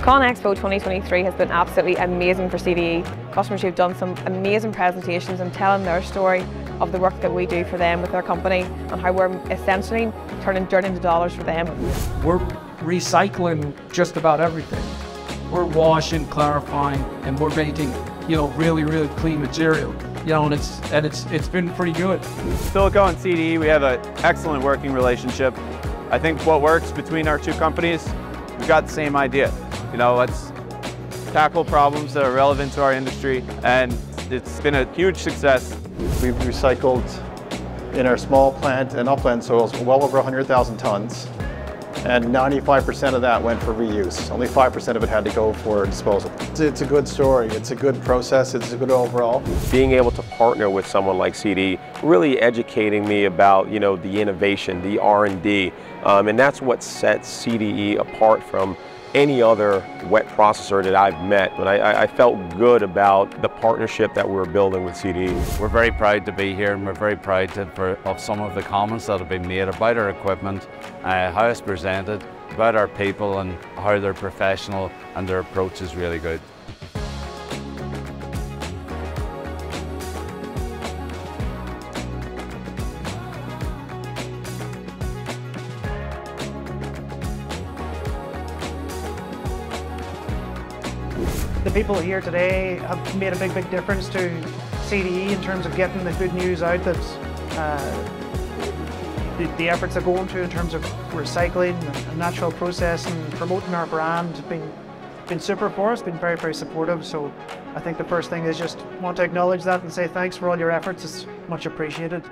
CONEXPO 2023 has been absolutely amazing for CDE. Customers who have done some amazing presentations and telling their story of the work that we do for them with their company and how we're essentially turning dirt into dollars for them. We're recycling just about everything. We're washing, clarifying, and we're making, really clean material. And it's been pretty good. Silico and CDE, we have an excellent working relationship. I think what works between our two companies, we've got the same idea. Let's tackle problems that are relevant to our industry, and it's been a huge success. We've recycled in our small plant and upland soils well over 100,000 tons, and 95% of that went for reuse. Only 5% of it had to go for disposal. It's a good story, it's a good process, it's a good overall. Being able to partner with someone like CDE, really educating me about the innovation, the R&D, and that's what sets CDE apart from any other wet processor that I've met. But I felt good about the partnership that we're building with CDE. We're very proud to be here, and we're very proud of some of the comments that have been made about our equipment, how it's presented, about our people and how they're professional and their approach is really good. The people here today have made a big difference to CDE in terms of getting the good news out that the efforts that go into in terms of recycling and natural processing, promoting our brand have been super for us, been very supportive. So I think the first thing is just want to acknowledge that and say thanks for all your efforts. It's much appreciated.